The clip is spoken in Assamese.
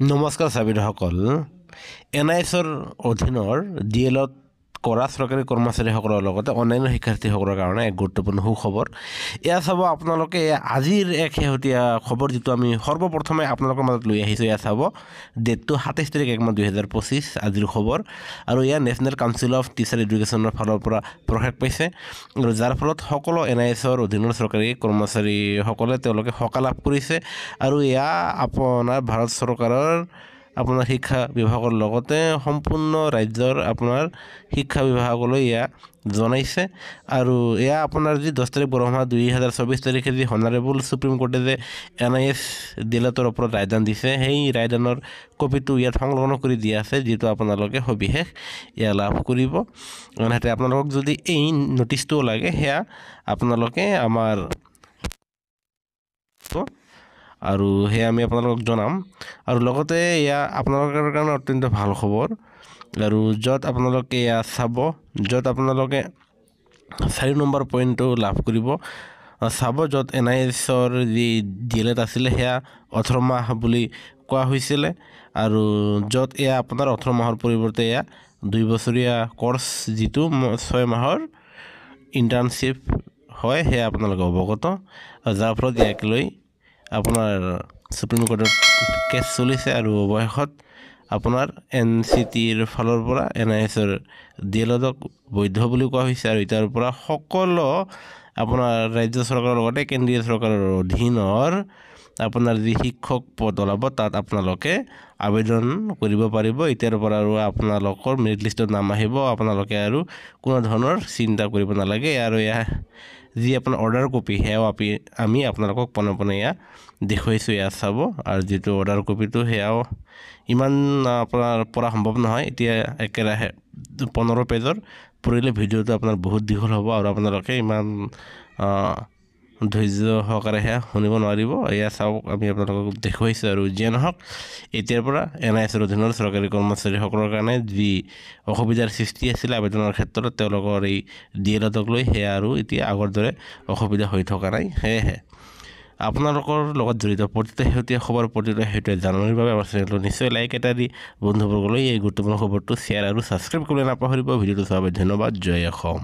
নমস্কাৰ চাবিৰসকল এনআইএছৰ অধীনৰ ডিএলত কৰা চৰকাৰী কৰ্মচাৰীসকলৰ লগতে অন্যান্য শিক্ষাৰ্থীসকলৰ কাৰণে এক গুৰুত্বপূৰ্ণ সুখবৰ এয়া চাব আপোনালোকে আজিৰ এক শেহতীয়া খবৰ যিটো আমি সৰ্বপ্ৰথমে আপোনালোকৰ মাজত লৈ আহিছোঁ এয়া চাব ডেটটো 27 তাৰিখ 1 মাহ 2025 আজিৰ খবৰ আৰু এয়া নেশ্যনেল কাউন্সিল অফ টিচাৰ এডুকেশ্যনৰ ফালৰ পৰা প্ৰকাশ পাইছে আৰু যাৰ ফলত সকলো এনআইএছৰ অধীনৰ চৰকাৰী কৰ্মচাৰীসকলে তেওঁলোকে সকাহ লাভ কৰিছে আৰু এয়া আপোনাৰ ভাৰত চৰকাৰৰ আপোনাৰ শিক্ষা বিভাগৰ লগতে সম্পূৰ্ণ ৰাজ্যৰ আপোনাৰ শিক্ষা বিভাগলৈ এয়া জনাইছে আৰু এয়া আপোনাৰ যি 10 তাৰিখ বৰমাহ 2024 তাৰিখে যি হনাৰেবল সুপ্ৰিম কোৰ্টে যে এনআইএছ ডিএলতৰ ওপৰত ৰায়দান দিছে সেই ৰায়দানৰ কপিটো ইয়াত সংলগ্ন কৰি দিয়া আছে যিটো আপোনালোকে সবিশেষ এয়া লাভ কৰিব আনহাতে আপোনালোকক যদি এই নটিচটো লাগে সেয়া আপোনালোকে আমাৰ আৰু হে আমি আপোনালোকক জনাম আৰু লগতে এয়া আপোনালোকৰ কাৰণে অত্যন্ত ভাল খবৰ আৰু যত আপোনালোকে এয়া চাব যত আপোনালোকে 4 নম্বৰ পইণ্টটো লাভ কৰিব চাব যত এনআইএছৰ যি ডিএলএড আছিল সেয়া 18 মাহ বুলি কোৱা হৈছিল আৰু যত এয়া আপোনাৰ 18 মাহৰ পৰিৱৰ্তে এয়া 2 বছৰীয়া কোৰ্স যিটো 6 মাহৰ ইন্টাৰ্নশিপ হয় সেয়া আপোনালোকে অৱগত যাৰ ফলত ইয়াক লৈ আপোনাৰ সুপ্ৰিম কোৰ্টত কেছ চলিছে আৰু অৱশেষত আপোনাৰ এনচিটিৰ ফালৰ পৰা এনআইএছৰ ডিএলএডক বৈধ বুলি কোৱা হৈছে আৰু ইটাৰ পৰা সকলো আপোনাৰ ৰাজ্য চৰকাৰৰ লগতে কেন্দ্ৰীয় চৰকাৰৰ অধীনৰ আপোনাৰ যি শিক্ষক পদ ওলাব তাত আপোনালোকে আবেদন কৰিব পাৰিব ইটাৰ পৰা আৰু আপোনালোকৰ মেৰিট লিষ্টত নাম আহিব আপোনালোকে আৰু কোনো ধৰণৰ চিন্তা কৰিব নালাগে আৰু এয়া যি আপোনাৰ অৰ্ডাৰ কপি হেও আমি আপোনালোকক পনে এয়া দেখুৱাইছোঁ এয়া চাব আৰু যিটো অৰ্ডাৰ কপিটো হেয়াও ইমান আপোনাৰ পৰা সম্ভৱ নহয় এতিয়া একেৰাহে 15 পেজৰ পঢ়িলে ভিডিঅ'টো আপোনাৰ বহুত দীঘল হ'ব আৰু আপোনালোকে ইমান ধৈৰ্য সহকাৰে শুনিব নোৱাৰিব এয়া চাওক আমি আপোনালোকক দেখুৱাইছোঁ আৰু যিয়ে নহওক এতিয়াৰ পৰা এনআইএছৰ অধীনৰ চৰকাৰী কৰ্মচাৰীসকলৰ কাৰণে যি অসুবিধাৰ সৃষ্টি আছিল আবেদনৰ ক্ষেত্ৰত তেওঁলোকৰ এই ডিএলএডক লৈ সেয়া আৰু এতিয়া আগৰ দৰে অসুবিধা হৈ থকা নাই সেয়েহে আপোনালোকৰ লগত জড়িত প্ৰতিটো শেহতীয়া খবৰ প্ৰতিটো শেহতীয়া জাননীৰ বাবে আমাৰ চেনেলটো নিশ্চয় লাইক এটা দি বন্ধুবৰ্গলৈ এই গুৰুত্বপূৰ্ণ খবৰটো শ্বেয়াৰ আৰু ছাবস্ক্ৰাইব কৰিবলৈ নাপাহৰিব ভিডিঅ'টো চোৱাৰ বাবে ধন্যবাদ জয় অসম।